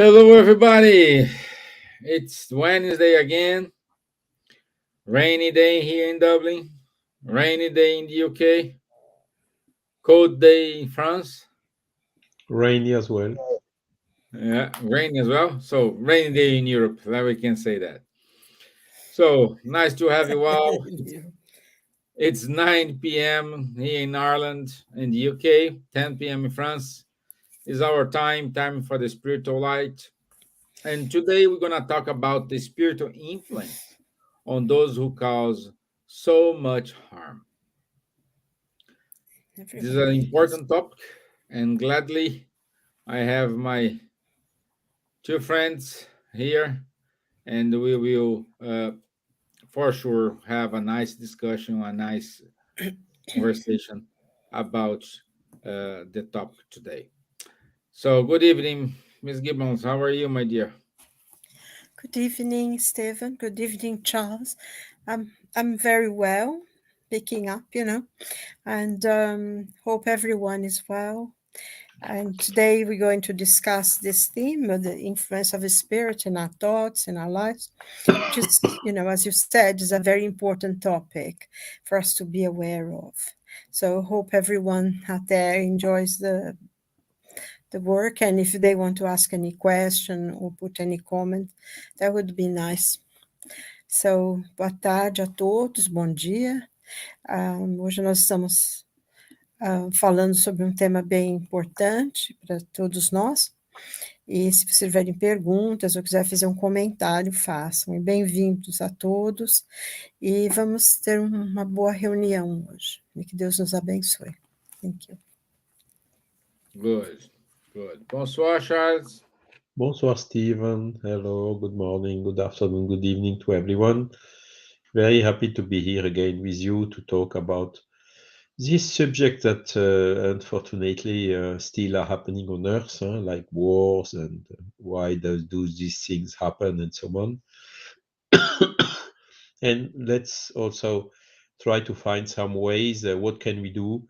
Hello, everybody. It's Wednesday again. Rainy day here in Dublin. Rainy day in the UK. Cold day in France. Rainy as well. Yeah, rain as well. So rainy day in Europe. That we can say that. So nice to have you all. It's 9 p.m. here in Ireland, in the UK. 10 p.m. in France is our time for the spiritual light. And today we're gonna talk about the spiritual influence on those who cause so much harm. This is an Everybody. important topic, and gladly I have my two friends here, and we will for sure have a nice discussion, a nice conversation about the topic today. So, good evening, Miss Gibbons. How are you, my dear? Good evening, Stevan. Good evening, Charles. I'm very well, picking up, and hope everyone is well. And today we're going to discuss this theme of the influence of the spirit in our thoughts, in our lives, which is, as you said, is a very important topic for us to be aware of. So hope everyone out there enjoys the work, and if they want to ask any question or put any comment, that would be nice. So, boa tarde a todos, bom dia. Hoje nós estamos falando sobre um tema bem importante para todos nós. E se vocês tiverem perguntas ou quiser fazer um comentário, façam. E bem-vindos a todos. E vamos ter uma boa reunião hoje. E que Deus nos abençoe. Thank you. Good, good. Bonsoir, Charles. Bonsoir, Steven. Hello, good morning, good afternoon, good evening to everyone. Very happy to be here again with you to talk about this subject that unfortunately still are happening on Earth, like wars and why do these things happen and so on. And let's also try to find some ways, what can we do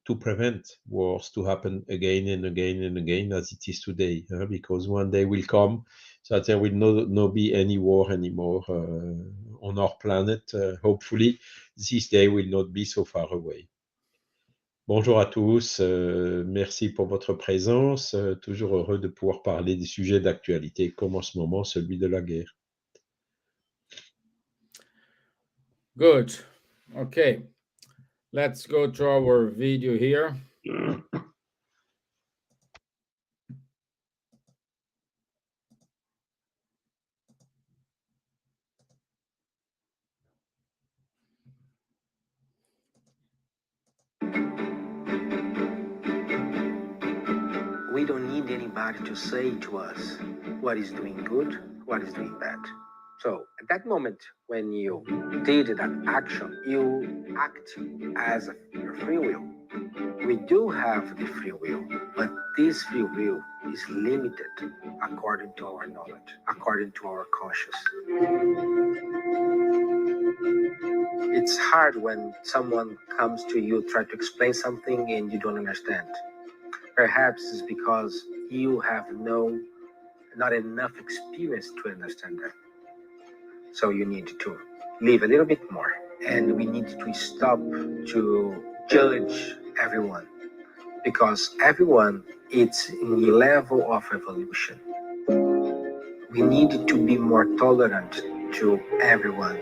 to prevent wars to happen again and again and again as it is today, because one day will come that there will no be any war anymore on our planet. Hopefully, this day will not be so far away. Bonjour à tous, merci pour votre présence. Toujours heureux de pouvoir parler des sujets d'actualité comme en ce moment celui de la guerre. Good. Okay. Let's go to our video here. We don't need anybody to say to us what is doing good, what is doing bad. So at that moment when you did that action, you act as your free will. We do have the free will, but this free will is limited according to our knowledge, according to our conscious. It's hard when someone comes to you, try to explain something and you don't understand. Perhaps it's because you have not enough experience to understand that. So you need to live a little bit more. And we need to stop to judge everyone, because everyone is in a level of evolution. We need to be more tolerant to everyone.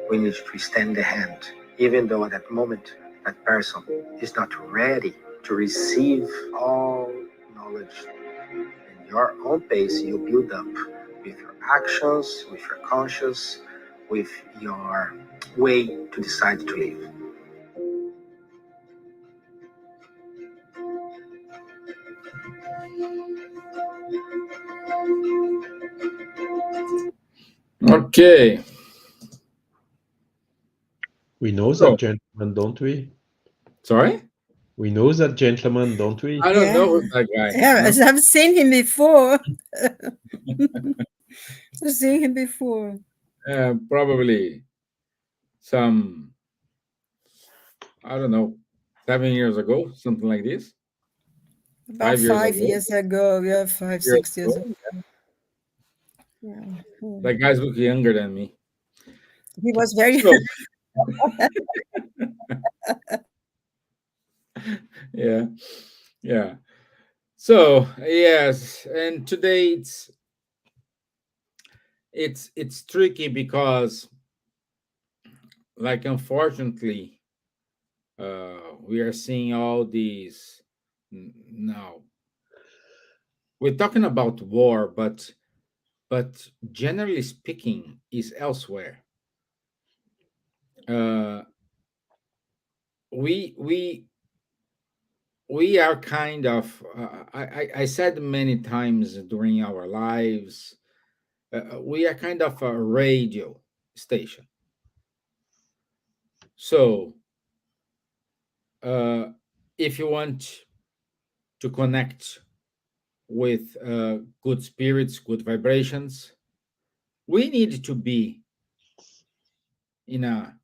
We need to extend the hand, even though at that moment that person is not ready to receive all knowledge. In your own pace, you build up with your actions, with your conscience, with your way to decide to live. Okay. We know that gentleman, don't we? Sorry? We know that gentleman, don't we? I don't know who's that guy. Yeah, No? I've seen him before. I've seen him before. Probably some, I don't know, 7 years ago, something like this. About 5 years 5 years ago. Yeah, five, years 6 years ago. ago. Yeah. That guy's look younger than me. He was very. So yeah, yeah. So yes, and today it's tricky because, like, unfortunately, we are seeing all these now. We're talking about war, but generally speaking, is elsewhere. Uh, we we we are kind of. I said many times during our lives, we are kind of a radio station. So uh, if you want to connect with good spirits, good vibrations, we need to be in a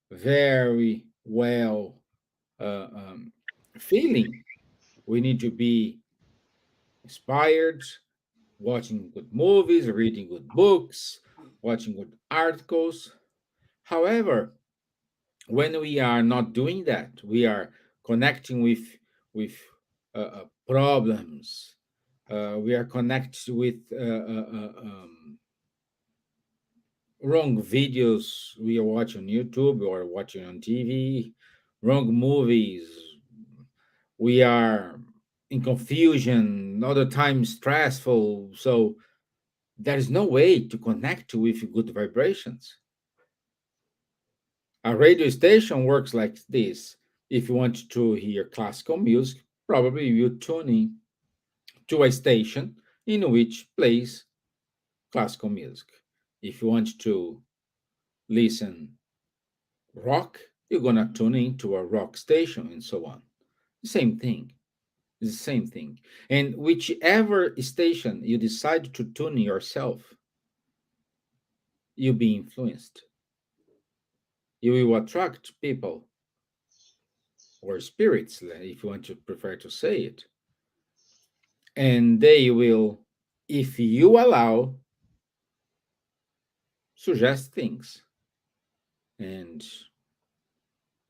very well uh, um, feeling. We need to be inspired, watching good movies, reading good books, watching good articles. However, when we are not doing that, we are connecting with problems. We are connected with wrong videos we are watching on YouTube or watching on TV, wrong movies. We are in confusion, other times stressful. So there is no way to connect with good vibrations. A radio station works like this. If you want to hear classical music, probably you tune in to a station in which plays classical music. If you want to listen rock, you're gonna tune in to a rock station and so on. Same thing. It's the same thing. And whichever station you decide to tune yourself, you'll be influenced. You will attract people or spirits, if you want to prefer to say it, and they will, if you allow, suggest things, and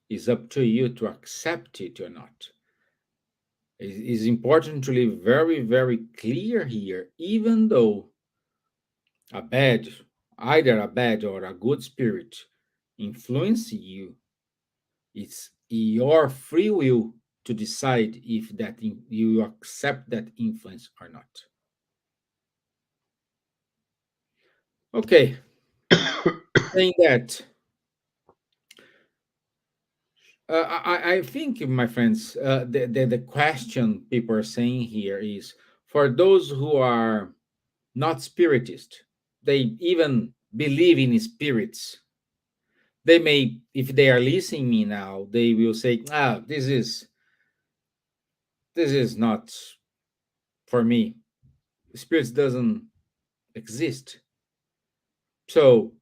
it's up to you to accept it or not. It is important to be very, very clear here. Even though a bad, either a bad or a good spirit influence you, it's your free will to decide if you accept that influence or not. Okay, saying that, I think, my friends, the question people are saying here is, for those who are not spiritist, they even believe in spirits. They may, if they are listening me now, they will say, "Ah, this is not for me. Spirits doesn't exist." So,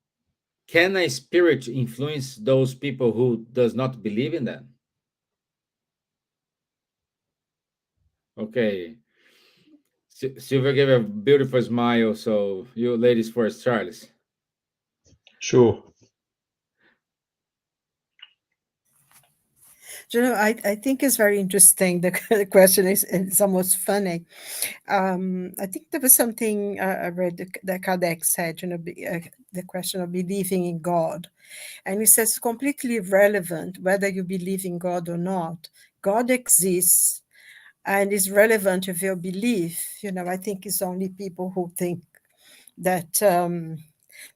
can a spirit influence those people who does not believe in them? Okay, Silvia gave a beautiful smile. So you ladies first, Charles. Sure. I think it's very interesting. The question is it's almost funny. I think there was something I read that Kardec said, the question of believing in God. And he says, completely irrelevant whether you believe in God or not. God exists and is relevant of your belief. I think it's only people who think that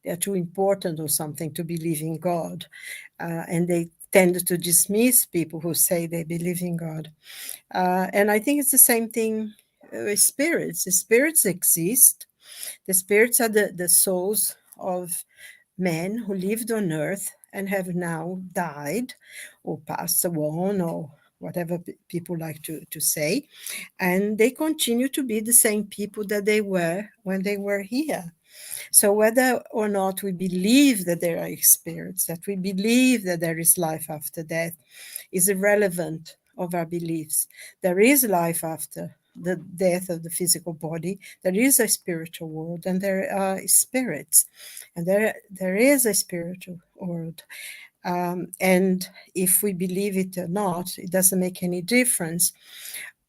they're too important or something to believe in God. And they tend to dismiss people who say they believe in God. And I think it's the same thing with spirits. The spirits exist. The spirits are the souls of men who lived on earth and have now died or passed on or whatever people like to say. And they continue to be the same people that they were when they were here. So whether or not we believe that there are spirits, that we believe that there is life after death, is irrelevant of our beliefs. There is life after the death of the physical body. There is a spiritual world, and there are spirits, and there is a spiritual world. And if we believe it or not, it doesn't make any difference.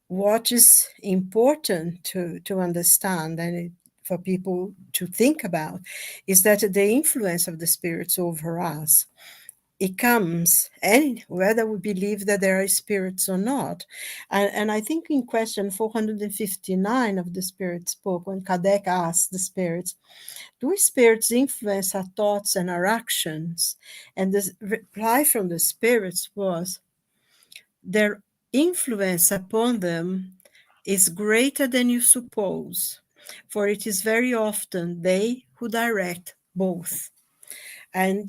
What is important to understand for people to think about is that the influence of the spirits over us, it comes, and whether we believe that there are spirits or not. And I think in question 459 of the Spirit's book, when Kardec asked the spirits, do spirits influence our thoughts and our actions? And the reply from the spirits was, their influence upon them is greater than you suppose, for it is very often they who direct both. And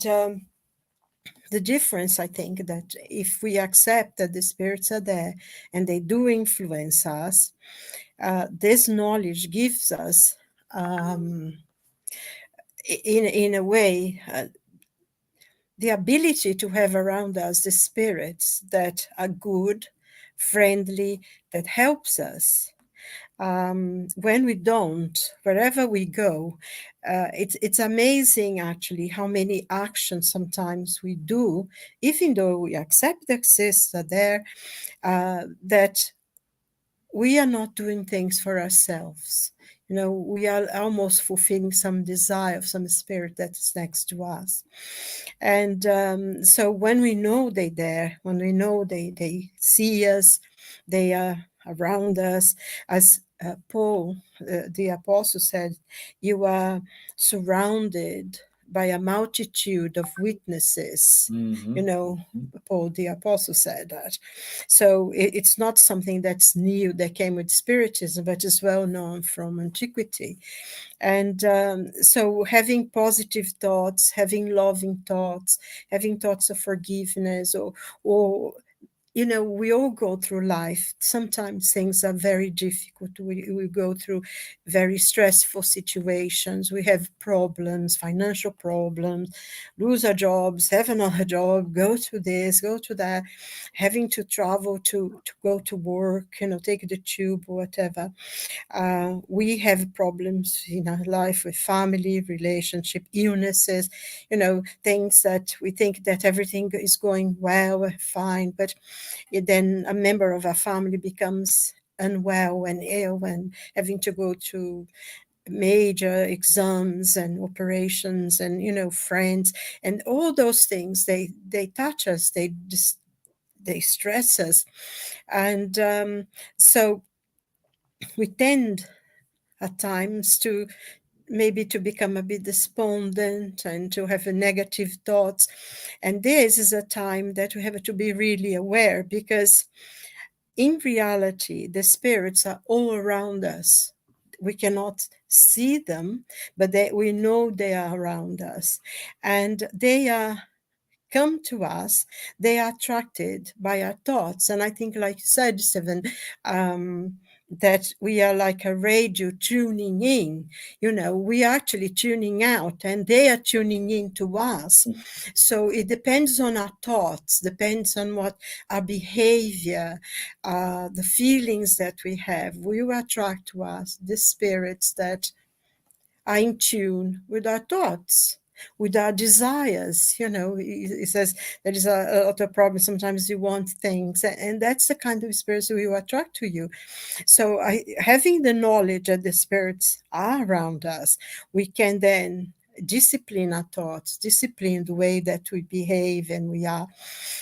the difference, I think, that if we accept that the spirits are there and they do influence us, this knowledge gives us, in a way, the ability to have around us the spirits that are good, friendly, that helps us. When we don't, wherever we go, it's amazing actually how many actions sometimes we do, even though we accept the exists are there, that we are not doing things for ourselves. You know, we are almost fulfilling some desire of some spirit that is next to us. And so when we know they're there, when we know they see us, they are around us, as Paul, the apostle, said, you are surrounded by a multitude of witnesses. You know, Paul the apostle said that. So it's not something that's new that came with Spiritism, but is well known from antiquity. And so having positive thoughts, having loving thoughts, having thoughts of forgiveness, or you know, we all go through life. Sometimes things are very difficult. We go through very stressful situations. We have problems, financial problems, lose our jobs, have another job, go to this, go to that, having to travel to go to work, you know, take the tube or whatever. We have problems in our life with family, relationship, illnesses, you know, things that we think that everything is going well, fine, but then a member of our family becomes unwell and ill and having to go to major exams and operations and, you know, friends and all those things, they touch us, they stress us. And so we tend at times to maybe to become a bit despondent and to have a negative thoughts. And this is a time that we have to be really aware, because in reality, the spirits are all around us. We cannot see them, but we know they are around us. And they are come to us, they are attracted by our thoughts. And I think, like you said, Stevan, that we are like a radio tuning in. You know, we are actually tuning out and they are tuning in to us. So it depends on our thoughts, depends on what our behavior, the feelings that we have. We will attract to us the spirits that are in tune with our thoughts, with our desires. You know, he says there is a lot of problems. Sometimes you want things, and that's the kind of spirits who will attract to you. So having the knowledge that the spirits are around us, we can then discipline our thoughts, discipline the way that we behave and we are.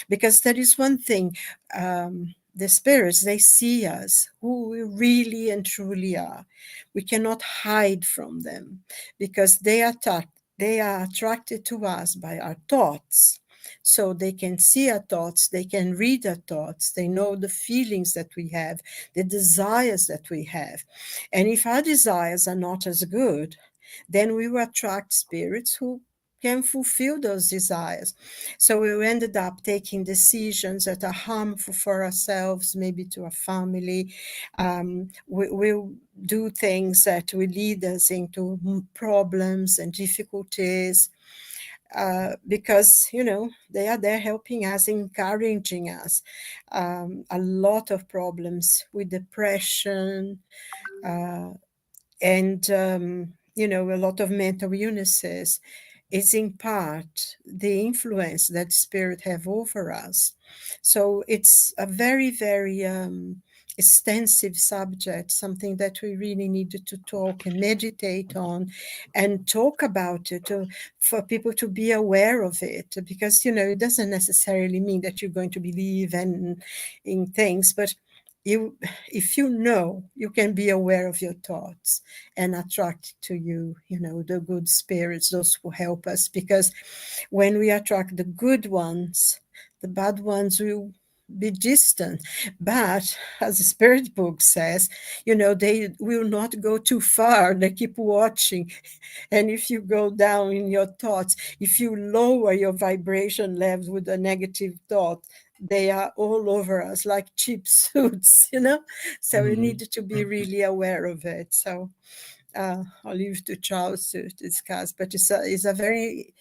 Because there is one thing, the spirits, they see us, who we really and truly are. We cannot hide from them, because they are attracted to us by our thoughts. So they can see our thoughts, they can read our thoughts, they know the feelings that we have, the desires that we have. And if our desires are not as good, then we will attract spirits who can fulfill those desires. So we ended up taking decisions that are harmful for ourselves, maybe to our family. We'll do things that will lead us into problems and difficulties. because they are there helping us, encouraging us. A lot of problems with depression, and a lot of mental illnesses is in part the influence that spirit have over us. So it's a very, very extensive subject, something that we really needed to talk and meditate on and talk about it, for people to be aware of it, because it doesn't necessarily mean that you're going to believe in things, but if you can be aware of your thoughts and attract to you the good spirits, those who help us, because when we attract the good ones, the bad ones will be distant. But as the spirit book says, they will not go too far, they keep watching. And if you go down in your thoughts, if you lower your vibration levels with a negative thought, they are all over us like cheap suits, so we need to be really aware of it. So I'll leave to Charles to discuss, but it's a very,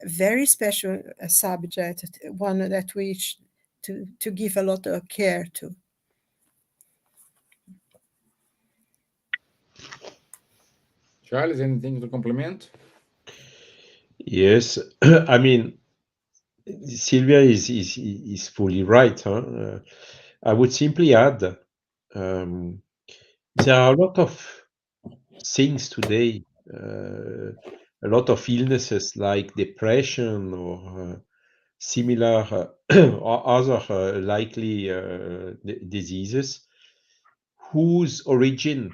very special subject, one that we to give a lot of care to. Charles, anything to complement? Yes, I mean, Silvia is fully right. I would simply add, there are a lot of things today, a lot of illnesses like depression or similar or other likely diseases whose origin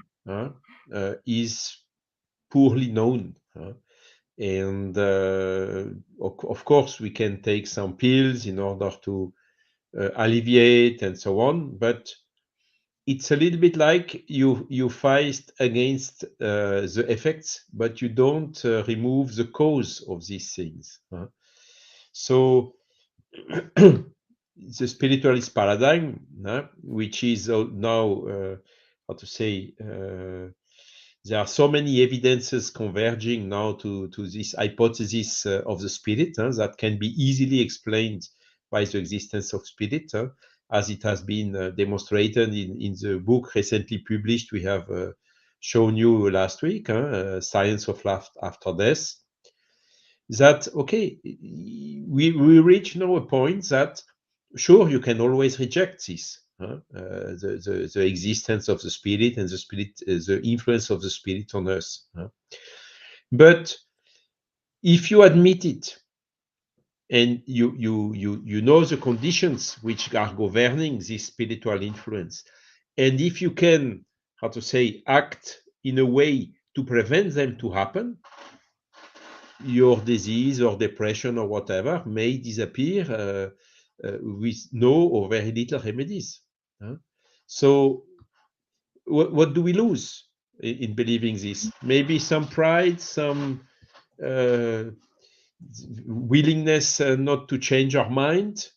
is poorly known. And of course, we can take some pills in order to alleviate and so on, but it's a little bit like you fight against the effects, but you don't remove the cause of these things. So the spiritualist paradigm, which is now, how to say, there are so many evidences converging now to this hypothesis of the spirit that can be easily explained by the existence of spirit, as it has been demonstrated in the book recently published we have shown you last week, Science of Life After Death. That, okay, we reach now a point that, sure, you can always reject this, the existence of the spirit and the spirit, the influence of the spirit on us. But if you admit it, and you know the conditions which are governing this spiritual influence, and if you can, how to say, act in a way to prevent them to happen, your disease or depression or whatever may disappear with no or very little remedies. So what do we lose in believing this? Maybe some pride, some willingness not to change our mind.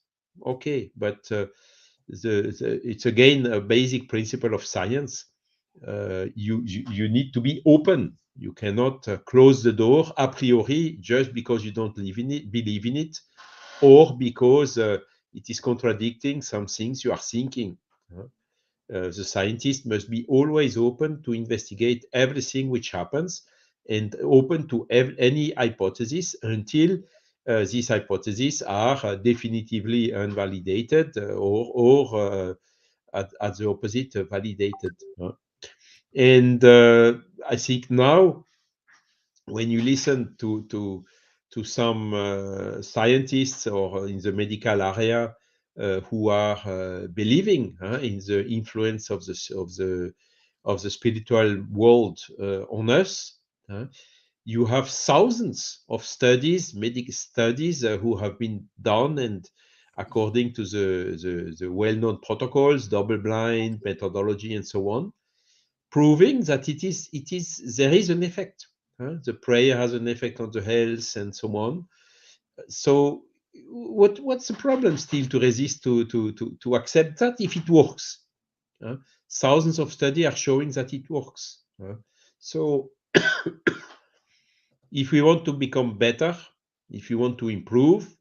Okay, but it's again a basic principle of science. You need to be open. You cannot close the door a priori just because you don't believe in it, or because it is contradicting some things you are thinking. The scientist must be always open to investigate everything which happens and open to any hypothesis until these hypotheses are definitively invalidated or at the opposite, validated. And I think now, when you listen to some scientists or in the medical area who are believing in the influence of the spiritual world on us, you have thousands of studies, medical studies, who have been done, and according to the well-known protocols, double-blind methodology, and so on, proving that there is an effect. The prayer has an effect on the health and so on. So what's the problem still to resist to accept that if it works? Thousands of studies are showing that it works. So if we want to become better, If you want to improve,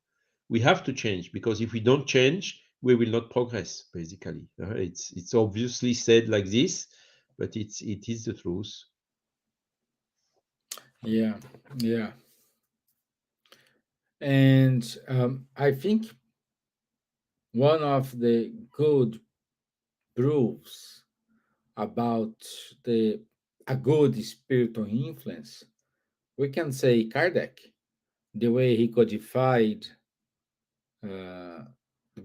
we have to change, because if we don't change, we will not progress. Basically, it's obviously said like this, but it is the truth. Yeah, yeah. And I think one of the good proofs about the a good spiritual influence, we can say Kardec, the way he codified the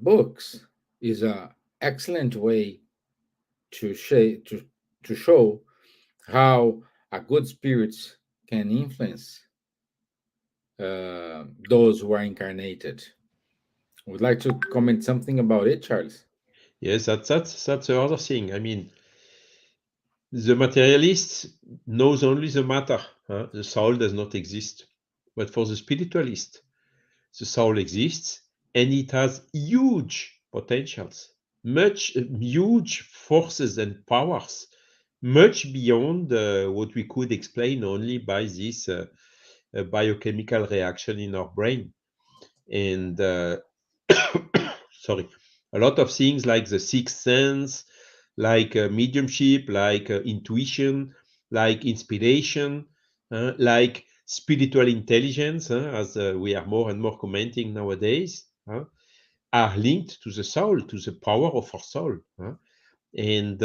books is a excellent way to show how a good spirit can influence those who are incarnated. Would like to comment something about it, Charles? Yes, that's the other thing. I mean, the materialist knows only the matter. The soul does not exist. But for the spiritualist, the soul exists, and it has huge potentials, much huge forces and powers, much beyond what we could explain only by this biochemical reaction in our brain. And sorry, a lot of things like the sixth sense, like mediumship, like intuition, like inspiration, like spiritual intelligence, as we are more and more commenting nowadays, are linked to the soul, to the power of our soul. And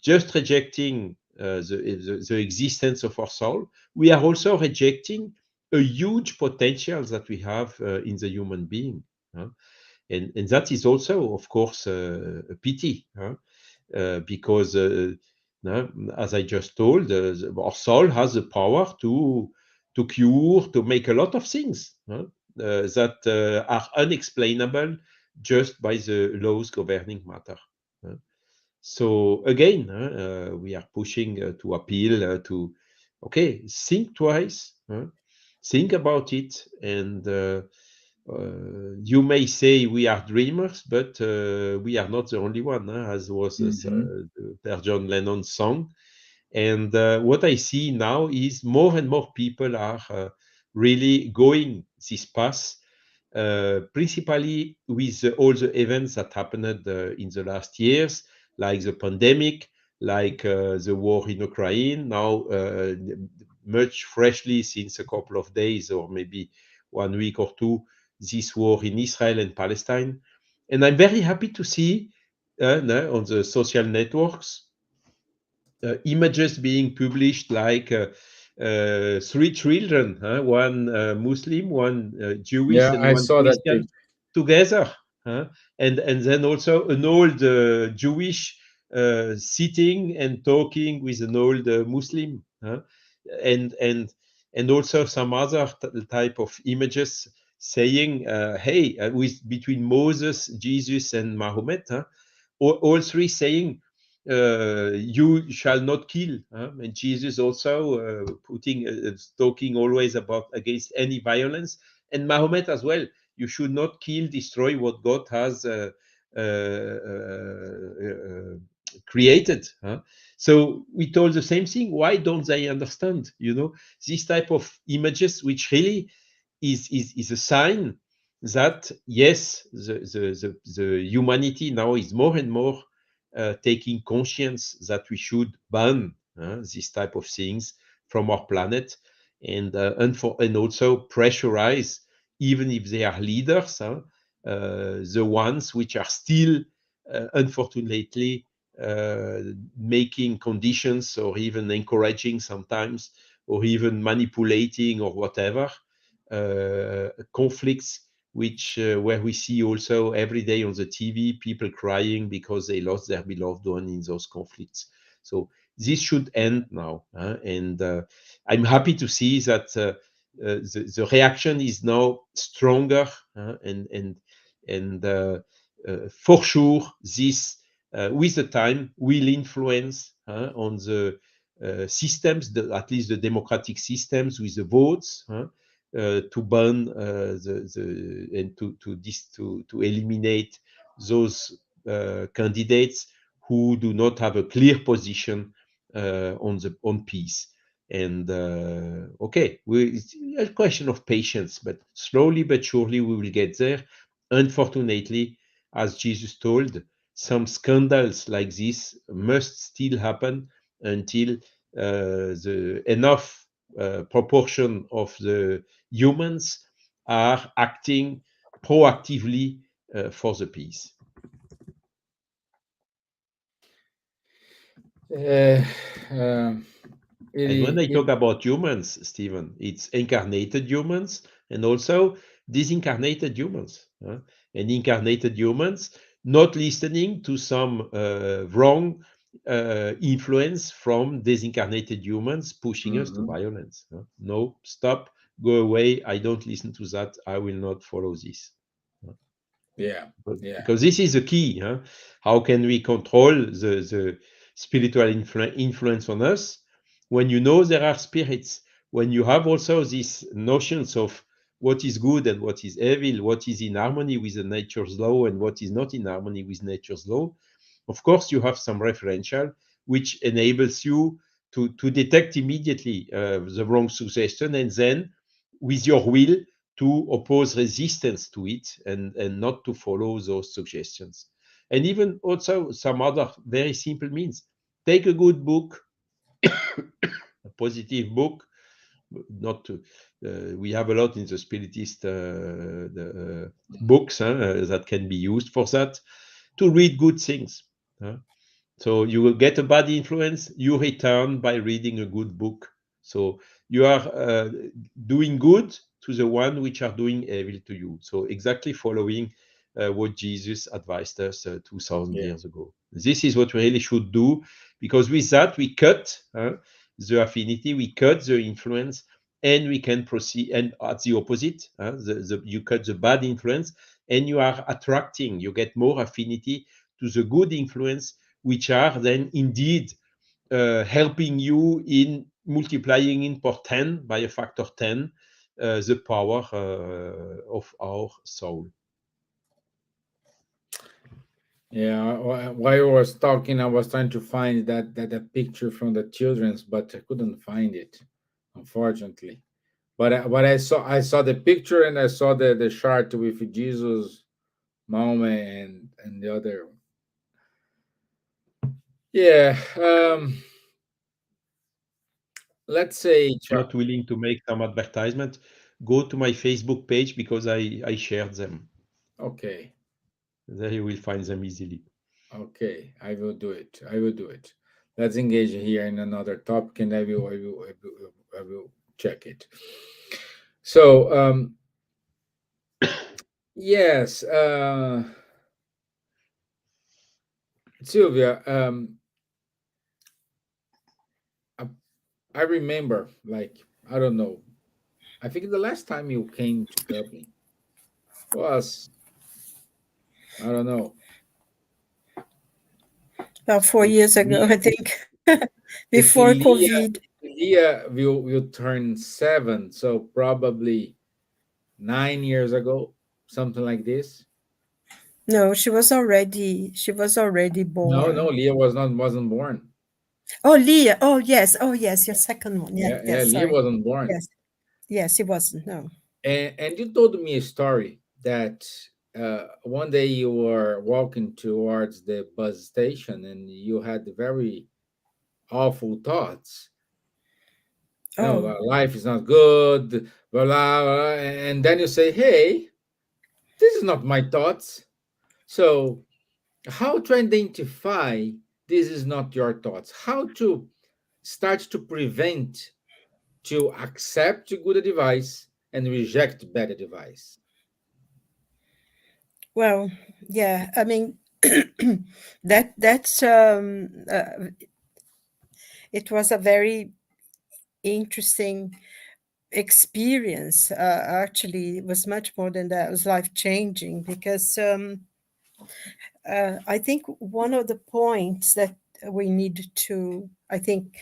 just rejecting the existence of our soul, we are also rejecting a huge potential that we have in the human being. And that is also, of course, a pity, because, as I just told, our soul has the power to cure, to make a lot of things that are unexplainable just by the laws governing matter. So again, we are pushing to appeal to, okay, think twice, think about it, and you may say we are dreamers, but we are not the only one, as was Per John Lennon's song. And what I see now is more and more people are really going this path, principally with all the events that happened in the last years, like the pandemic, like the war in Ukraine, now much freshly since a couple of days or maybe 1 week or two, this war in Israel and Palestine. And I'm very happy to see on the social networks images being published like three children, one Muslim, one Jewish, Yeah, and I one saw that Christian picture. together, and then also an old Jewish sitting and talking with an old Muslim, and and and also some other type of images saying, "Hey, with between Moses, Jesus, and Mahomet, all three saying." You shall not kill, and Jesus also putting talking always about against any violence, and Mahomet as well. You should not kill, destroy what God has created. So we told the same thing. Why don't they understand? This type of images, which really is a sign that yes, the humanity now is more and more taking conscience that we should ban this type of things from our planet, and also pressurize, even if they are leaders, the ones which are still, unfortunately, making conditions or even encouraging sometimes, or even manipulating or whatever conflicts, which where we see also every day on the TV people crying because they lost their beloved one in those conflicts. So this should end now, and I'm happy to see that the reaction is now stronger, and for sure this with the time will influence on the systems, at least the democratic systems, with the votes. To ban and to eliminate those candidates who do not have a clear position on peace. And okay, it's a question of patience, but slowly but surely we will get there. Unfortunately, as Jesus told, some scandals like this must still happen until the enough proportion of the humans are acting proactively for the peace. Uh, um, And when I it, talk about humans, Stephen, it's incarnated humans and also disincarnated humans. And incarnated humans not listening to some wrong influence from disincarnated humans pushing us to Mhm. violence. No, stop, go away. I don't listen to that. I will not follow this. Yeah, yeah, Because this is the key. How can we control the spiritual influence on us when you know there are spirits, when you have also these notions of what is good and what is evil, what is in harmony with the nature's law and what is not in harmony with nature's law. Of course, you have some referential which enables you to detect immediately the wrong suggestion and then with your will to oppose resistance to it and not to follow those suggestions. And even also some other very simple means. Take a good book, a positive book, not to, we have a lot in the spiritist books that can be used for that, to read good things. So you will get a bad influence, you return by reading a good book. So you are doing good to the one which are doing evil to you. So exactly following what Jesus advised us 2000 yeah, years ago. This is what we really should do, because with that we cut the affinity, we cut the influence, and we can proceed. And at the opposite, you cut the bad influence, and you are attracting, you get more affinity to the good influence, which are then indeed helping you in multiplying in per 10 by a factor 10 the power of our soul. yeah. While I was talking, I was trying to find that picture from the children's, but I couldn't find it, unfortunately. But I saw the picture and I saw the chart with Jesus, mom, and the other. Yeah. Let's say. Not willing to make some advertisement, go to my Facebook page because I shared them. Okay. There you will find them easily. Okay, I will do it. I will do it. Let's engage here in another topic, and I will check it. So, yes, Silvia, I, I remember, like, I don't know. I think the last time you came to Dublin was, I don't know, About 4 years if ago, Leah, I think, if before COVID. Leah will turn 7, so probably 9 years ago, something like this. No, she was already No, no, born. Leah wasn't born. Oh, Leah. Oh, yes. Oh, yes. Your second one. Yes, Yeah, yeah, yes. Leah Sorry. wasn't born. Yes, yes. It wasn't. No. And you told me a story that one day you were walking towards the bus station and you had very awful thoughts. No, Oh, life is not good, blah, blah, blah, and then you say, "Hey, this is not my thoughts." So, how to identify this is not your thoughts? How to start to prevent to accept good advice and reject bad advice. well, yeah. I mean, that's it was a very interesting experience. Actually, it was much more than that. It was life changing because I think one of the points that we need to, I think,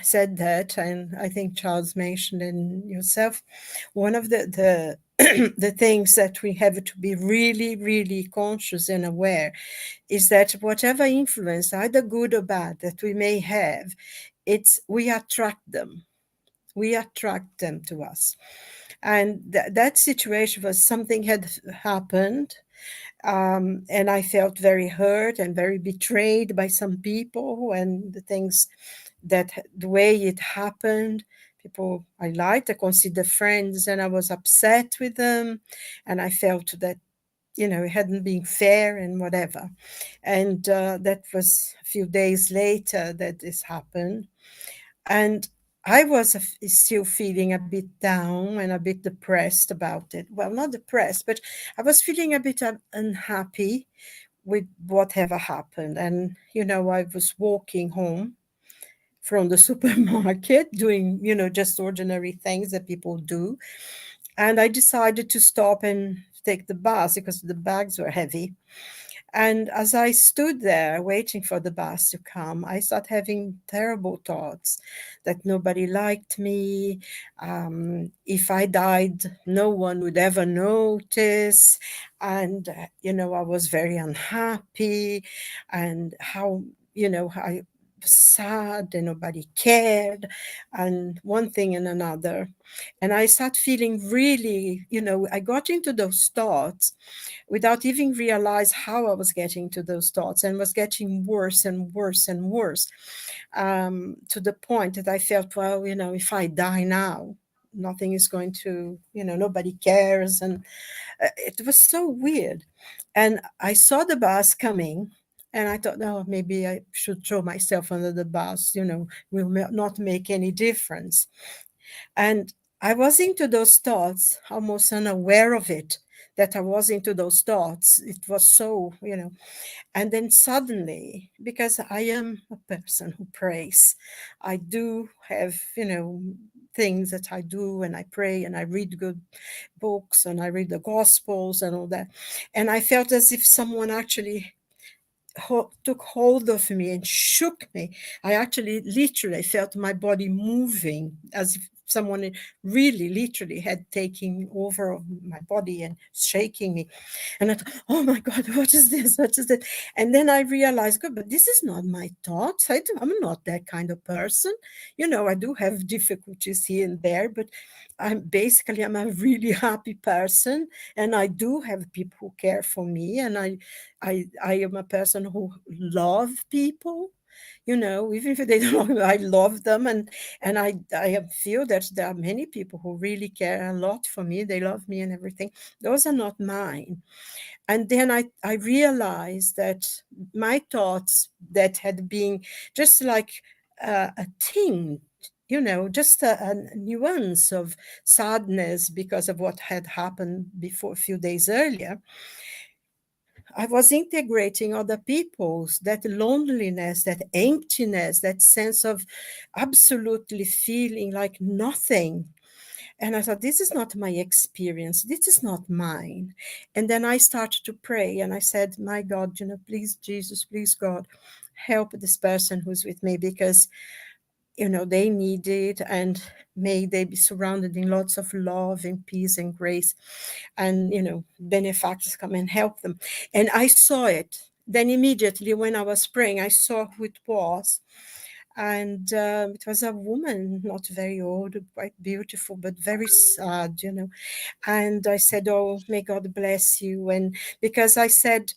said that, and I think Charles mentioned and yourself, one of the the things that we have to be really, really conscious and aware is that whatever influence, either good or bad, that we may have, it's we attract them. We attract them to us. And that situation was something had happened, and I felt very hurt and very betrayed by some people and the things that the way it happened. People I liked, I consider friends, and I was upset with them, and I felt that it hadn't been fair and whatever. And that was a few days later that this happened, and I was still feeling a bit down and a bit depressed about it. Well, not depressed, but I was feeling a bit unhappy with whatever happened. And, I was walking home from the supermarket doing, just ordinary things that people do. And I decided to stop and take the bus because the bags were heavy. And as I stood there waiting for the bus to come, I started having terrible thoughts that nobody liked me. If I died, no one would ever notice. And, I was very unhappy, and how, I was sad and nobody cared, and one thing and another. And I started feeling really, I got into those thoughts without even realize how I was getting to those thoughts, and was getting worse and worse and worse, to the point that I felt, well, if I die now, nothing is going to, nobody cares. And it was so weird. And I saw the bus coming, and I thought, no, maybe I should throw myself under the bus, will not make any difference. And I was into those thoughts, almost unaware of it, that I was into those thoughts. It was so, and then suddenly, because I am a person who prays, I do have, things that I do, and I pray and I read good books and I read the Gospels and all that. And I felt as if someone actually took hold of me and shook me. I actually literally felt my body moving, as if someone really literally had taken over my body and shaking me. And I thought, oh my God, what is this? What is it? And then I realized, God, but this is not my thoughts. I'm not that kind of person. I do have difficulties here and there, but I'm a really happy person, and I do have people who care for me, and I am a person who love people, even if they don't know me, I love them. And I feel that there are many people who really care a lot for me. They love me and everything. Those are not mine. And then I realized that my thoughts that had been just like a thing, just a nuance of sadness because of what had happened before a few days earlier. I was integrating other people's, that loneliness, that emptiness, that sense of absolutely feeling like nothing. And I thought, this is not my experience. This is not mine. And then I started to pray, and I said, my God, please, Jesus, please, God, help this person who's with me, because they need it, and may they be surrounded in lots of love and peace and grace, and benefactors come and help them. And I saw it. Then immediately when I was praying, I saw who it was. And it was a woman, not very old, quite beautiful, but very sad, And I said, oh, may God bless you. And because I said,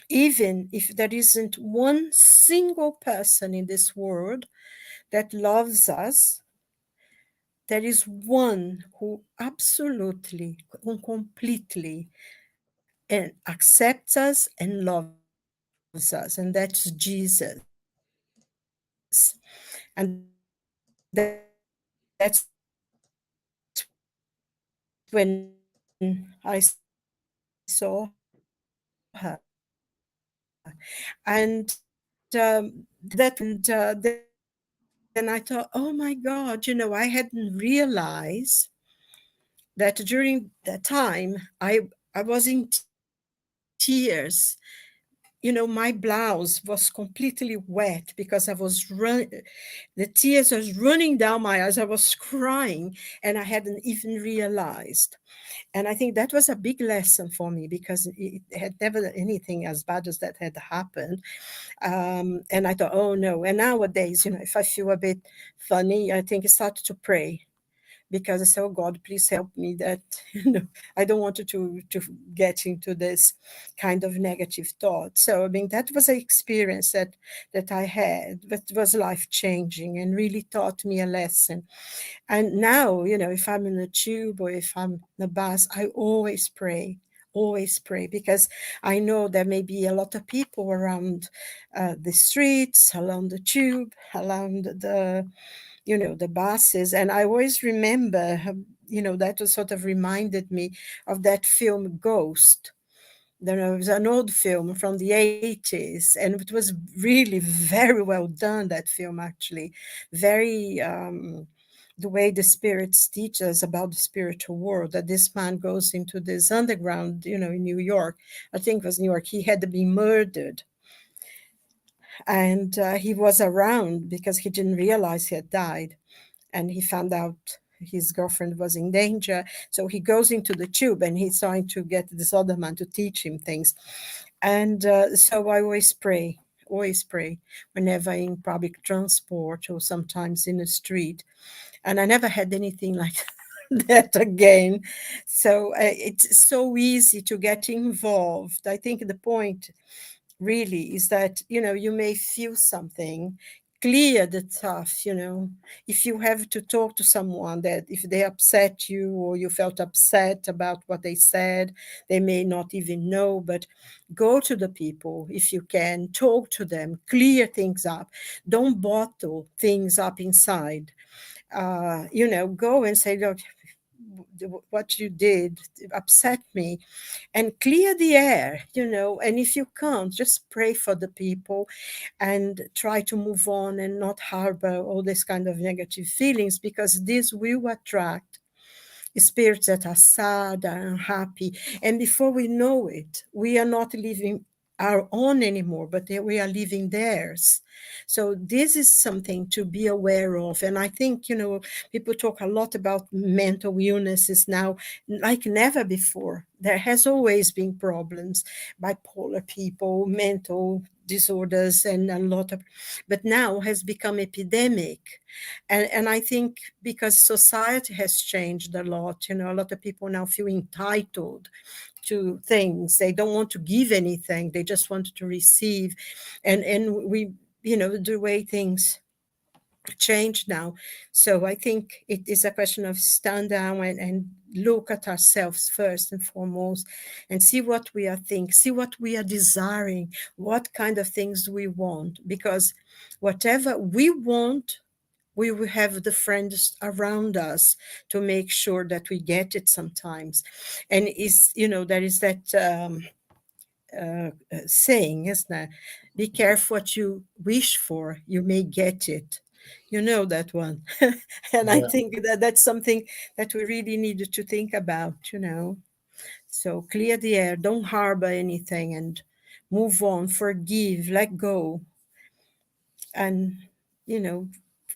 even if there isn't one single person in this world that loves us, there is one who absolutely and completely and accepts us and loves us, and that's Jesus. And that's when I saw her. And then I thought, oh my God, I hadn't realized that during that time I was in tears. my blouse was completely wet because I was the tears was running down my eyes. I was crying and I hadn't even realized. And I think that was a big lesson for me because it had never anything as bad as that had happened. And I thought, oh no. And nowadays, if I feel a bit funny, I think I start to pray because I say, oh God, please help me that, I don't want to get into this kind of negative thought. So, I mean, that was an experience that I had, that was life changing and really taught me a lesson. And now, if I'm in the tube or if I'm in the bus, I always pray, because I know there may be a lot of people around the streets, around the tube, around the buses. And I always remember, that was sort of reminded me of that film Ghost. There was an old film from the 80s, and it was really very well done, that film, actually. Very, the way the spirits teach us about the spiritual world, that this man goes into this underground, in New York. I think it was New York. He had been murdered. And he was around because he didn't realize he had died. And he found out his girlfriend was in danger. So he goes into the tube and he's trying to get this other man to teach him things. And so I always pray whenever in public transport or sometimes in the street. And I never had anything like that again. So it's so easy to get involved. I think the point really is that, you may feel something, clear the stuff. If you have to talk to someone, that if they upset you or you felt upset about what they said, they may not even know, but go to the people if you can, talk to them, clear things up. Don't bottle things up inside. Go and say, look, what you did upset me, and clear the air. And if you can't, just pray for the people and try to move on and not harbor all this kind of negative feelings, because this will attract spirits that are sad, are unhappy. And before we know it, we are not living our own anymore, but we are living theirs. So this is something to be aware of. And I think, people talk a lot about mental illnesses now, like never before. There has always been problems, bipolar people, mental disorders, and a lot of, but now has become epidemic. And I think because society has changed a lot, a lot of people now feel entitled to things. They don't want to give anything. They just want to receive. And we, the way things change now. So I think it is a question of stand down and look at ourselves first and foremost, and see what we are thinking, see what we are desiring, what kind of things we want. Because whatever we want, we will have the friends around us to make sure that we get it sometimes. And there is that saying, isn't there? Be careful what you wish for, you may get it. You know that one. And I Yeah. think that that's something that we really needed to think about. So clear the air, don't harbor anything, and move on, forgive, let go, and,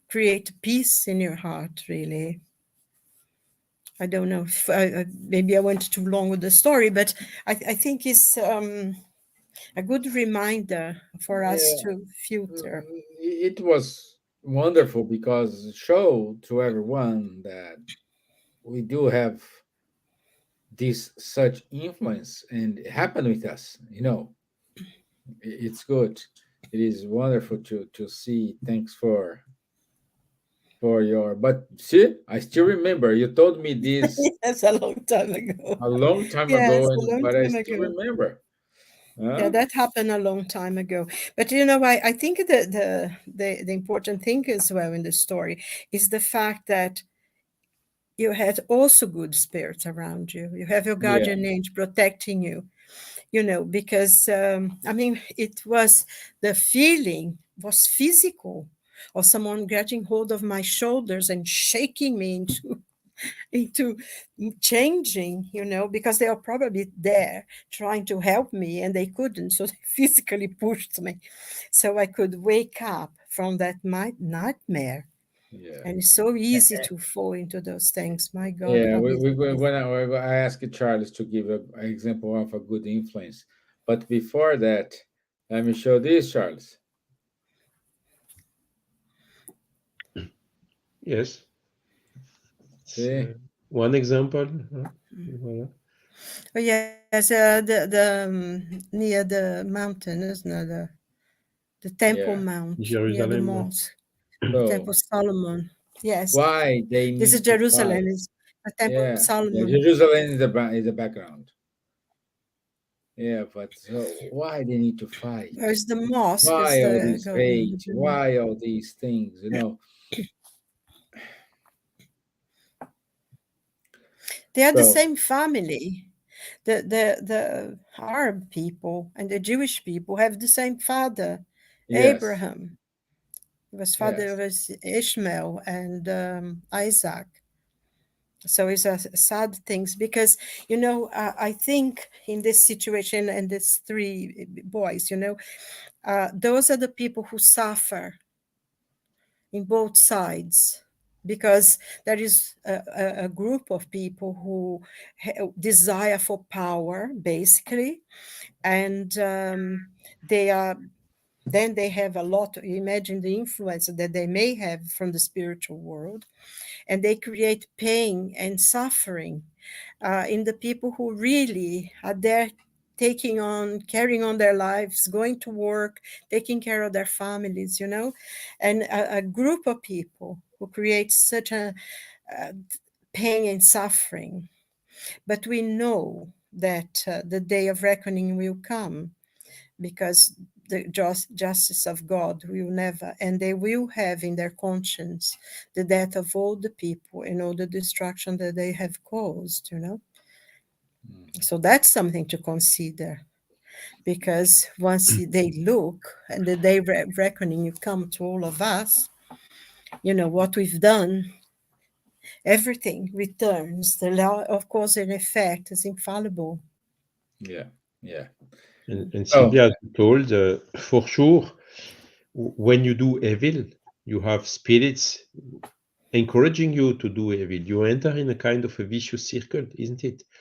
create peace in your heart, really. I don't know if maybe I went too long with the story, but I think it's a good reminder for us Yeah. to filter. It was wonderful because it showed to everyone that we do have this such influence and it happened with us. It's good. It is wonderful to see. Thanks for your. But see, I still remember you told me this Yes, a long time ago. a long time Yes, ago, a and long but I time still ago. remember. Yeah, Huh? that happened a long time ago. But I think that the important thing as well in the story is the fact that you had also good spirits around you. You have your Yeah, guardian angel protecting you, because I mean, it was, the feeling was physical, of someone grabbing hold of my shoulders and shaking me into into changing, because they are probably there trying to help me and they couldn't, so they physically pushed me so I could wake up from that nightmare. Yeah. And it's so easy to fall into those things. My God, Yeah, how we, easy we, it we, is. when I asked Charles to give an example of a good influence. But before that, let me show this, Charles. Yes. It's, See? one example. Voilà. Oh yes, near the mountain, isn't it? The Temple Yeah. Mount near the Jerusalem. mosque, So Temple Solomon. Yes, why they this is need to fight? Jerusalem. Is the Temple of Yeah. Yeah, Solomon. Jerusalem is the background. Yeah, but so why they need to fight? Where's the mosque? Is Why all the this going? hate? Why all these things? They are the So same family. The Arab people and the Jewish people have the same father, yes, Abraham. He was father yes, of Ishmael and Isaac. So it's a sad things because I think in this situation and these three boys, those are the people who suffer in both sides because there is a group of people who desire for power basically, and they are then they have a lot. Imagine the influence that they may have from the spiritual world, and they create pain and suffering in the people who really are there carrying on their lives, going to work, taking care of their families, and a group of people who create such a pain and suffering. But we know that the day of reckoning will come because the justice of God will never, and they will have in their conscience the death of all the people and all the destruction that they have caused. mhm, So that's something to consider because once they look and the day reckoning you come to all of us, what we've done, everything returns. The law of cause and effect is infallible. yeah, yeah. And So Sylvia, as you told, for sure, when you do evil, you have spirits encouraging you to do evil. You enter in a kind of a vicious circle, isn't it? yeah,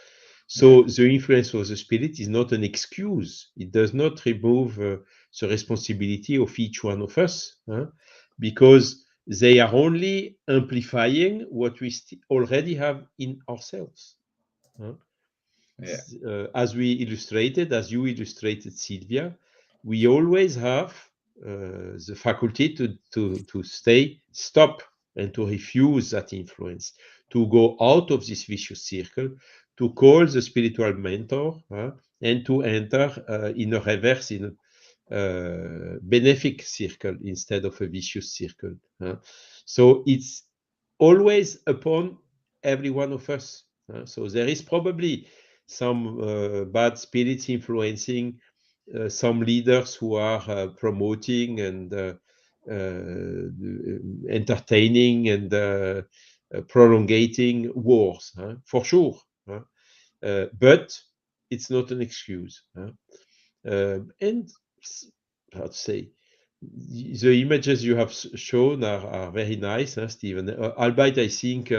So the influence of the spirit is not an excuse. It does not remove the responsibility of each one of us, huh? Because they are only amplifying what we already have in ourselves. Huh? yeah, As you illustrated, Sylvia, we always have the faculty to stop, and to refuse that influence, to go out of this vicious circle, to call the spiritual mentor, and to enter in a reverse, in a benefic circle instead of a vicious circle. So it's always upon every one of us. So there is probably some bad spirits influencing some leaders who are promoting and entertaining and prolongating wars, for sure. But it's not an excuse. And how to say, the images you have shown are very nice, Stephen. Albeit I think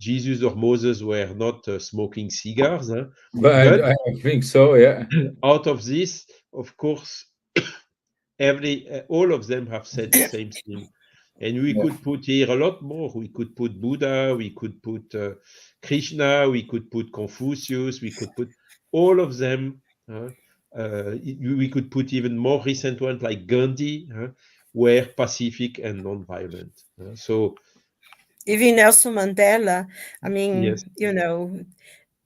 Jesus or Moses were not smoking cigars, but but I think so. Yeah, out of this, of course, every all of them have said the same thing. And we yeah, could put here a lot more. We could put Buddha, we could put Krishna, we could put Confucius, we could put all of them. We could put even more recent ones like Gandhi, were pacific and non-violent. So Even Nelson Mandela, I yes, mean,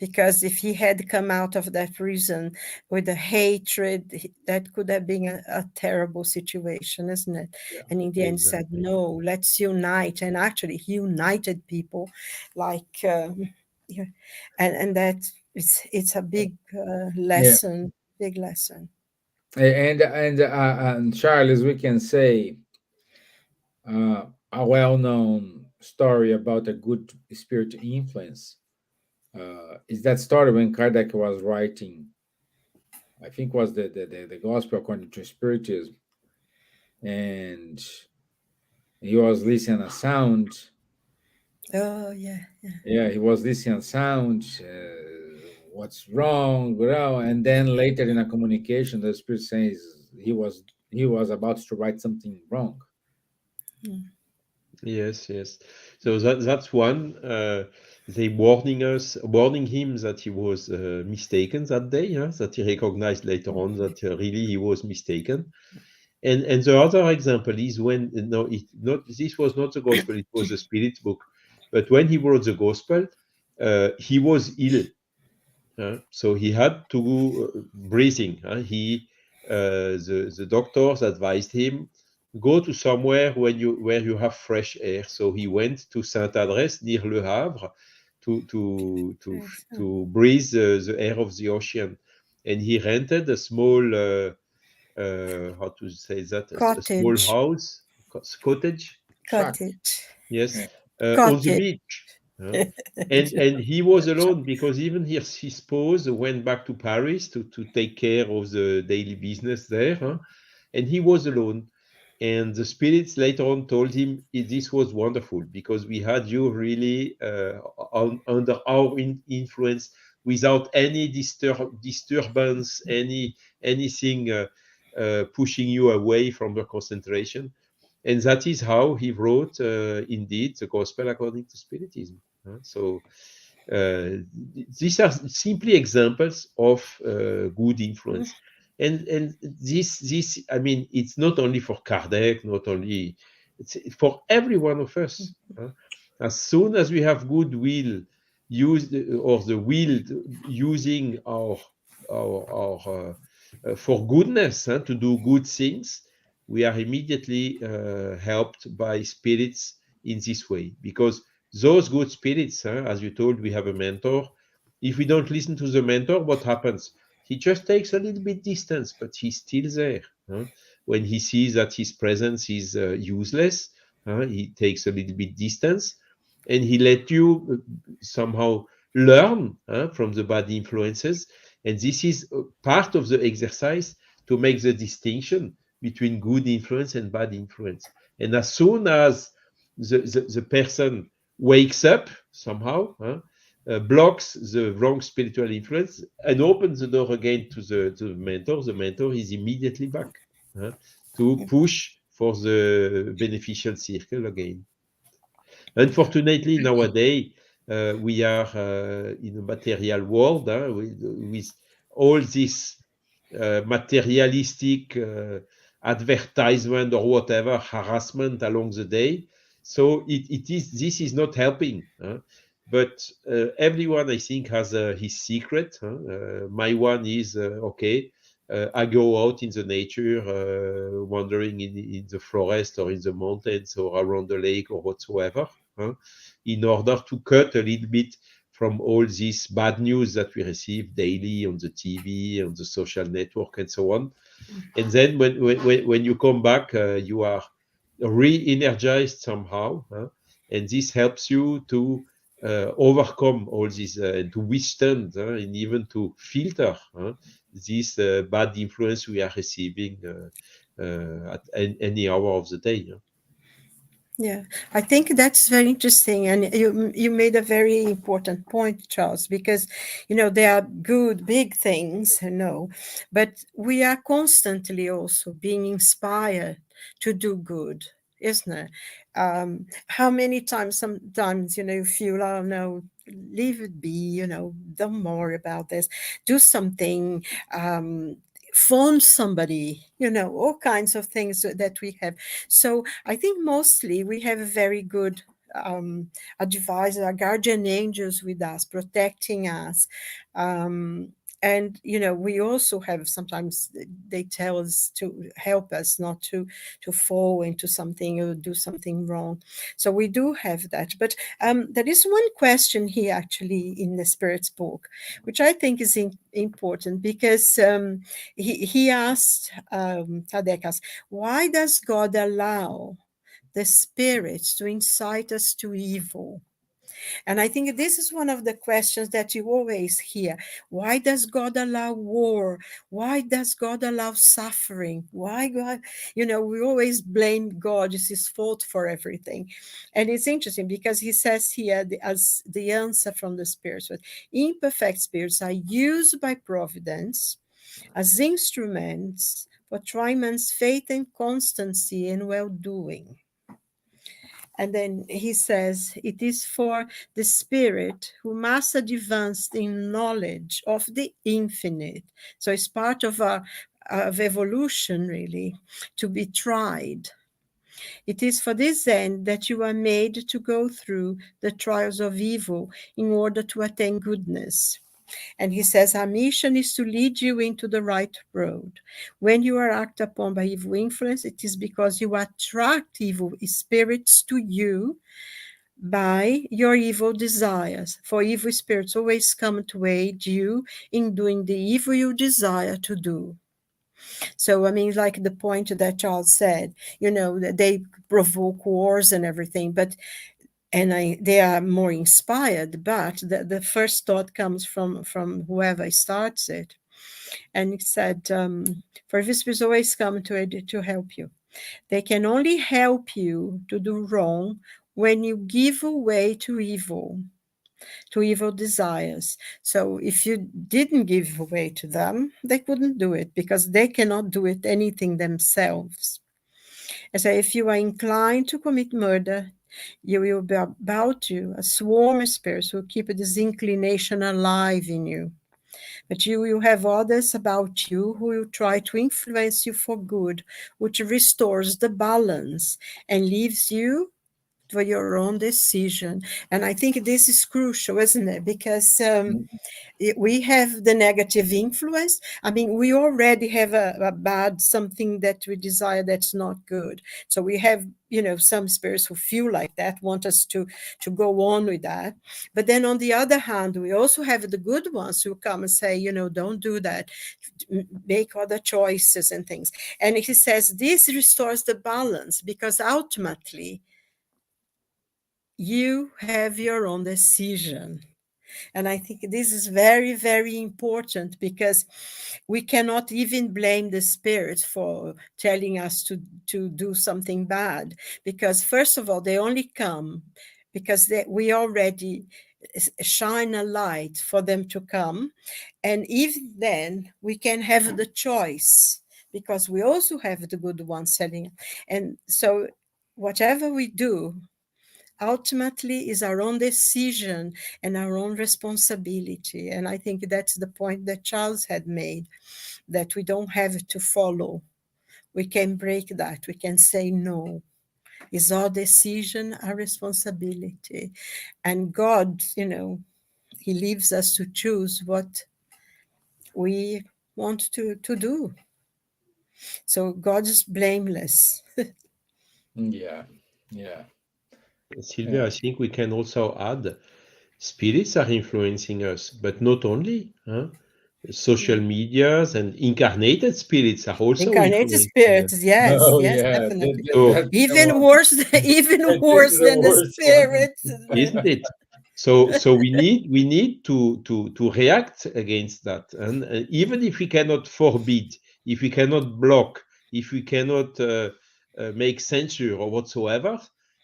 because if he had come out of that prison with the hatred, that could have been a terrible situation, isn't it? yeah, And in the end, said, exactly. no, let's unite. And actually, he united people like, yeah, and that it's a yeah. big lesson. And Charles, we can say a well-known story about a good spirit influence. Is that story when Kardec was writing, I think was the gospel according to Spiritism, and he was listening a sound. Oh, yeah, yeah. Yeah, he was listening a sound. What's wrong, bro? And then later in a communication, the spirit says he was about to write something wrong. Mm. Yes, yes. So that's one. They warning him that he was mistaken that day. That he recognized later on that really he was mistaken. And the other example is when no, it not this was not the gospel; it was a spirit book. But when he wrote the gospel, he was ill. So he had to breathing. The doctors advised him go to somewhere where you have fresh air. So he went to Saint Adresse near Le Havre Yes. to breathe the air of the ocean, and he rented a small how to say that a small Cottage, house cottage. Shock. cottage, Yes, Yeah. on the cottage. beach. huh? And he was alone because even his spouse went back to Paris to take care of the daily business there, and he was alone. And the spirits later on told him this was wonderful because we had you really under our influence without any disturbance, anything pushing you away from the concentration. And that is how he wrote, indeed, the Gospel according to Spiritism. So these are simply examples of good influence. And this, I mean, it's not only for Kardec, not only, it's for every one of us. As soon as we have good will, use or the will using our for goodness, to do good things, we are immediately helped by spirits in this way. Because those good spirits, as you told, we have a mentor. If we don't listen to the mentor, what happens? He just takes a little bit distance, but he's still there. When he sees that his presence is useless, he takes a little bit distance, and he let you somehow learn from the bad influences. And this is part of the exercise to make the distinction between good influence and bad influence. And as soon as the person wakes up somehow, blocks the wrong spiritual influence, and opens the door again to the mentor is immediately back to push for the beneficial circle again. Unfortunately, nowadays, we are in a material world with all this materialistic advertisement or whatever, harassment along the day. So this is not helping. But everyone, I think, has his secret. My one is okay. I go out in the nature, wandering in the forest or in the mountains or around the lake or whatsoever, in order to cut a little bit from all this bad news that we receive daily on the TV, on the social network, and so on. And then when you come back, you are re-energized somehow, and this helps you to overcome all this, to withstand, and even to filter this bad influence we are receiving at any hour of the day. Yeah, I think that's very interesting, and you made a very important point, Charles, because there are good big things, but we are constantly also being inspired to do good, isn't it? How many times sometimes you feel, oh no, leave it be, don't worry about this, do something, phone somebody, all kinds of things that we have. So I think mostly we have a very good advisor, guardian angels with us, protecting us. And we also have, sometimes they tell us to help us not to fall into something or do something wrong. So we do have that. But there is one question here actually in the Spirit's book, which I think is important, because he asked, Kardec asked, why does God allow the spirits to incite us to evil. And I think this is one of the questions that you always hear. Why does God allow war? Why does God allow suffering? Why God, we always blame God. It's his fault for everything. And it's interesting because he says here, as the answer from the spirits, imperfect spirits are used by providence as instruments for trying man's faith and constancy and well-doing. And then he says, it is for the spirit who must advance in knowledge of the infinite. So it's part of evolution, really, to be tried. It is for this end that you are made to go through the trials of evil in order to attain goodness. And he says, our mission is to lead you into the right road. When you are acted upon by evil influence, it is because you attract evil spirits to you by your evil desires. For evil spirits always come to aid you in doing the evil you desire to do. So, I mean, like the point that Charles said, that they provoke wars and everything, but they are more inspired, but the first thought comes from whoever starts it. And it said, for spirits always come to help you. They can only help you to do wrong when you give way to evil desires. So if you didn't give way to them, they couldn't do it because they cannot do it anything themselves. And so if you are inclined to commit murder, you will be about you a swarm of spirits who keep this inclination alive in you. But you will have others about you who will try to influence you for good, which restores the balance and leaves you for your own decision. And I think this is crucial, isn't it? Because we have the negative influence. I mean, we already have a bad something that we desire that's not good. So we have, some spirits who feel like that, want us to go on with that. But then on the other hand, we also have the good ones who come and say, don't do that, make other choices and things. And he says this restores the balance because ultimately you have your own decision. And I think this is very, very important because we cannot even blame the spirits for telling us to do something bad. Because first of all, they only come because we already shine a light for them to come. And even then, we can have the choice because we also have the good ones telling. And so whatever we do, ultimately is our own decision and our own responsibility. And I think that's the point that Charles had made, that we don't have to follow. We can break that. We can say no. It's our decision, our responsibility. And God, he leaves us to choose what we want to do. So God is blameless. Yeah. Silvia, I think we can also add spirits are influencing us, but not only. Social medias and incarnated spirits are also Incarnated influencing us. spirits, yes, Oh, yes, yeah. definitely. That's the Even one. worse, even This worse is the than the worst one. spirits. Isn't it? So we need to react against that, and even if we cannot forbid, if we cannot block, if we cannot make censure or whatsoever,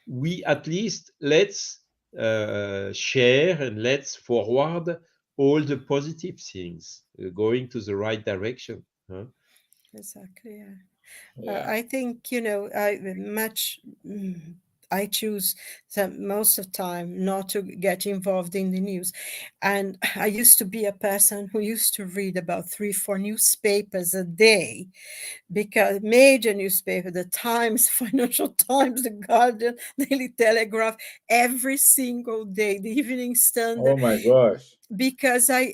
we at least let's share and let's forward all the positive things going to the right direction. Exactly. Yeah. Yeah. I think I choose most of the time not to get involved in the news. And I used to be a person who used to read about 3-4 newspapers a day, because major newspaper, the Times, Financial Times, the Guardian, Daily Telegraph, every single day, the Evening Standard, Oh my gosh. because I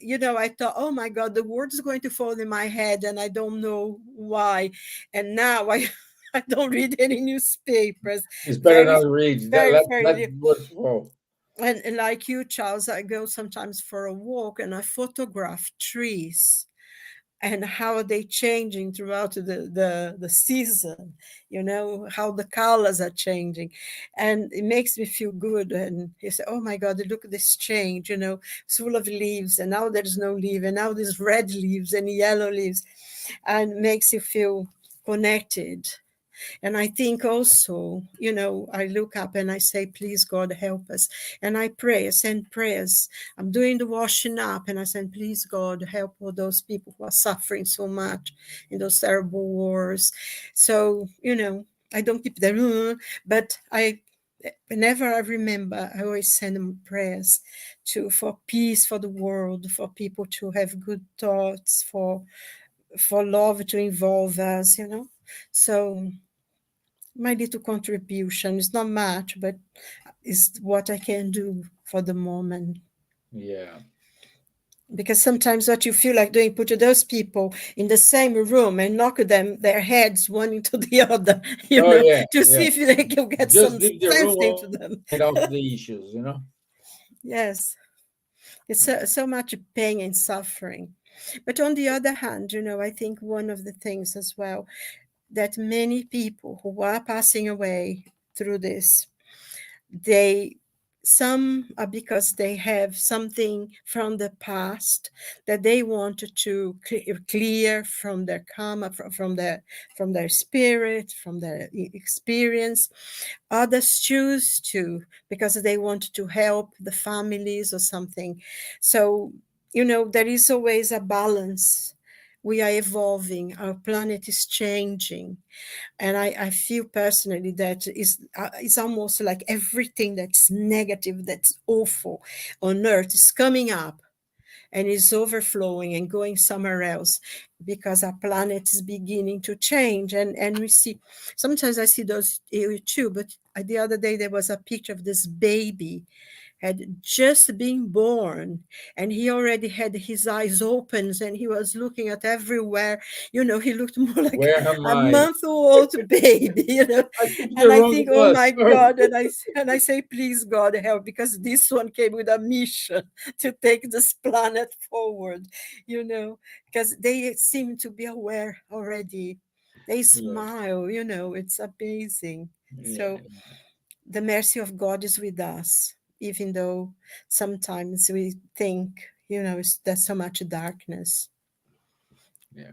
thought, oh my God, the word is going to fall in my head and I don't know why. And now I don't read any newspapers. It's better Very, not to read. very, Let very. what's wrong. And like you, Charles, I go sometimes for a walk and I photograph trees. and how are they changing throughout the season, how the colors are changing. And it makes me feel good. And you say, oh my God, look at this change, it's full of leaves, and now there's no leaf, and now there's red leaves and yellow leaves, and makes you feel connected. And I think also, I look up and I say, please, God, help us. And I pray, I send prayers. I'm doing the washing up, and I send, please, God, help all those people who are suffering so much in those terrible wars. So, I don't keep them, but whenever I remember, I always send them prayers for peace for the world, for people to have good thoughts, for love to involve us, So my little contribution is not much, but it's what I can do for the moment. Yeah. Because sometimes what you feel like doing, put those people in the same room and knock their heads one into the other, Oh yeah, to yeah. see if they can get Just some leave the sense room into open them. and out the issues, Yes, it's so much pain and suffering. But on the other hand, I think one of the things as well, that many people who are passing away through this, some are because they have something from the past that they wanted to clear from their karma, from their spirit, from their experience. Others choose to because they want to help the families or something. So there is always a balance. We are evolving, our planet is changing. And I feel personally that it's almost like everything that's negative, that's awful on earth is coming up and is overflowing and going somewhere else, because our planet is beginning to change. And we see, sometimes I see those too, but the other day there was a picture of this baby had just been born, and he already had his eyes open and he was looking at everywhere. He looked more like Where am a I? month-old baby, I took the and I wrong think, oh bus. my God, and I say, please, God, help, because this one came with a mission to take this planet forward, because they seem to be aware already. They Yeah, smile, it's amazing. yeah, So the mercy of God is with us, even though sometimes we think, there's so much darkness. yeah.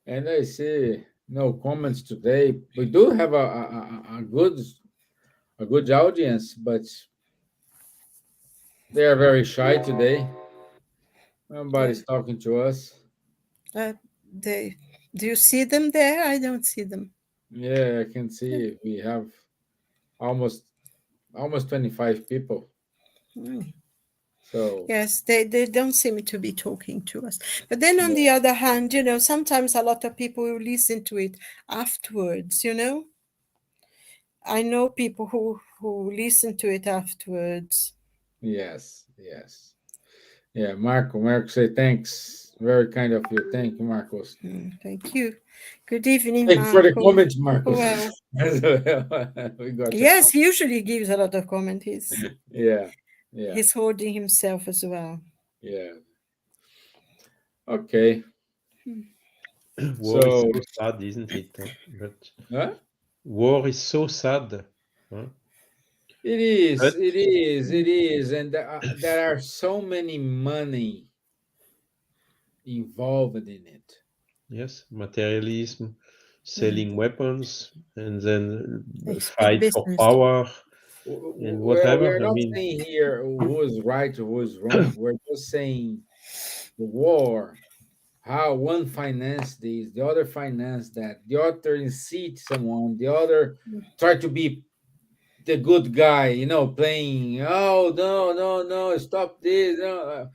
And I see no comments today. We do have a good audience, but they are very shy today. Yeah. Nobody's talking to us. Uh, they, do you see them there? I don't see them. Yeah, I can see we have almost 25 people. Mm. So Yes, they don't seem to be talking to us. But then on yeah, the other hand, sometimes a lot of people will listen to it afterwards, I know people who listen to it afterwards. yes, yes. Yeah, Marco say thanks. Very kind of you. Thank you, Marcos. Thank you. Good evening, Thank you for the Marco. comments, Marcos. Well, We got your yes, he usually gives a lot of comment. yeah, yeah, He's holding himself as well. yeah. Okay. War is So so sad, isn't it? But huh? war is so sad. Huh? It is, But it is, it is, and there are so many money involved in it. yes, materialism, Mm. selling weapons, and then It's big fight for business. power and Well, we whatever. are I not mean, saying here who is right or who is wrong. We're just saying the war, how one finance this, the other finance that, the other incite someone, the other try to be the good guy, playing. Oh no, no, no! Stop this! No.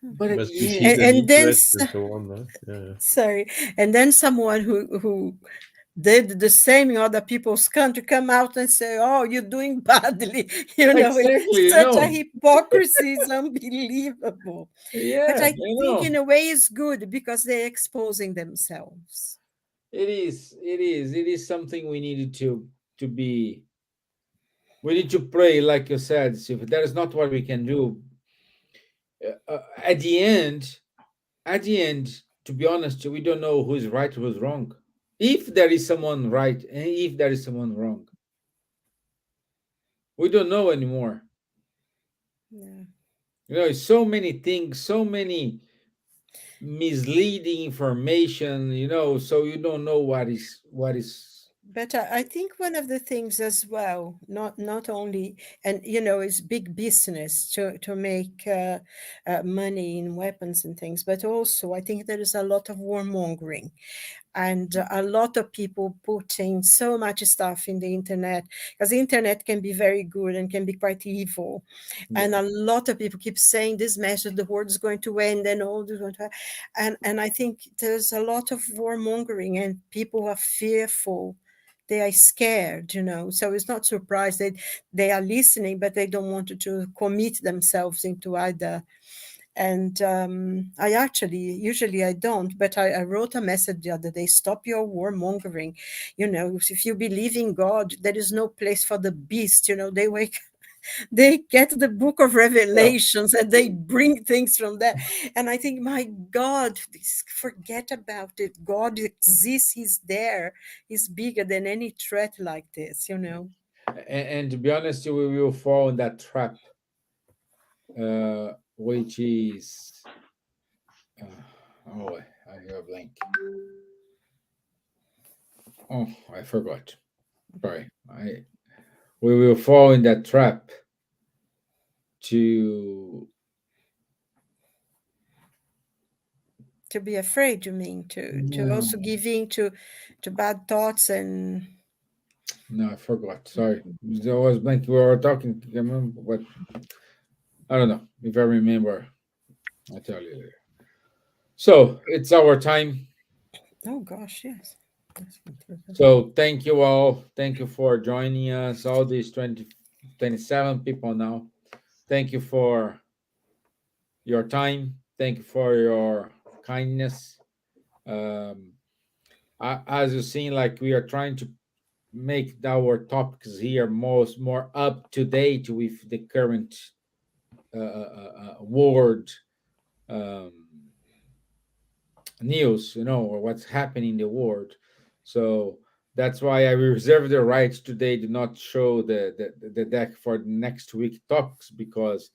But at but the to see end, the And then, interest and so on. Huh? Yeah. sorry, and then someone who did the same in other people's country come out and say, "Oh, you're doing badly." exactly, It's such a hypocrisy. It's unbelievable. But yeah, I think in a way it's good because they're exposing themselves. it is, it is something we needed to be. We need to pray, like you said, Silvia. That is not what we can do. At the end, to be honest, we don't know who's right, who's wrong. If there is someone right and if there is someone wrong, we don't know anymore. Yeah. So many things, so many misleading information. So you don't know what is. But I think one of the things as well, not only, and it's big business to make money in weapons and things, but also I think there is a lot of warmongering and a lot of people putting so much stuff in the internet, because the internet can be very good and can be quite evil, Yeah. and a lot of people keep saying this message, the world is going to end and all this going to, and I think there's a lot of warmongering and people are fearful, they are scared, so it's not surprised that they are listening, but they don't want to commit themselves into either. And I actually, usually I don't, but I wrote a message the other day: stop your warmongering. If you believe in God, there is no place for the beast. They get the book of Yeah. Revelations and they bring things from there. And I think, my God, forget about it. God exists, He's there, He's bigger than any threat like this. And to be honest, we will fall in that trap, which is oh, I have a blank. Oh, I forgot. Sorry. We will fall in that trap to. To be afraid, you mean, to No, also give in to bad thoughts and no, I forgot. Sorry. There was blank. We were talking. I remember what. I don't know. If I remember, I'll tell you later. So it's our time. oh gosh, yes. So thank you all. Thank you for joining us. All these 27 people now. Thank you for your time. Thank you for your kindness. Um, as you've seen, like we are trying to make our topics here more up to date with the current world um, news, or what's happening in the world. So that's why I reserve the right today to not show the deck for the next week topics, because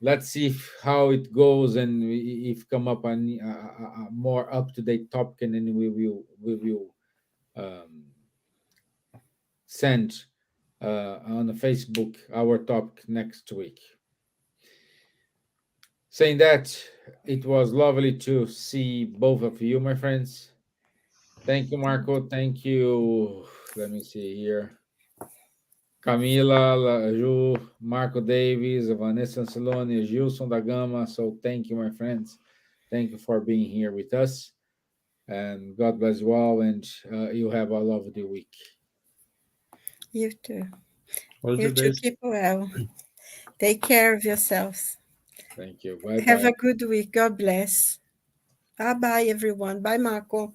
let's see how it goes, and if come up a more up to date topic, and then we will um, send on the Facebook our topic next week. Saying that, it was lovely to see both of you, my friends. Thank you, Marco. Thank you. Let me see here. Camila, Ju, Marco Davis, Vanessa Ancelone, Gilson da Gama. So thank you, my friends. Thank you for being here with us. And God bless you all. And you have a lovely week. You too. All You the too. best. Keep well. Take care of yourselves. Thank you. Bye Have bye. a good week. God bless. Bye bye, everyone. Bye, Marco.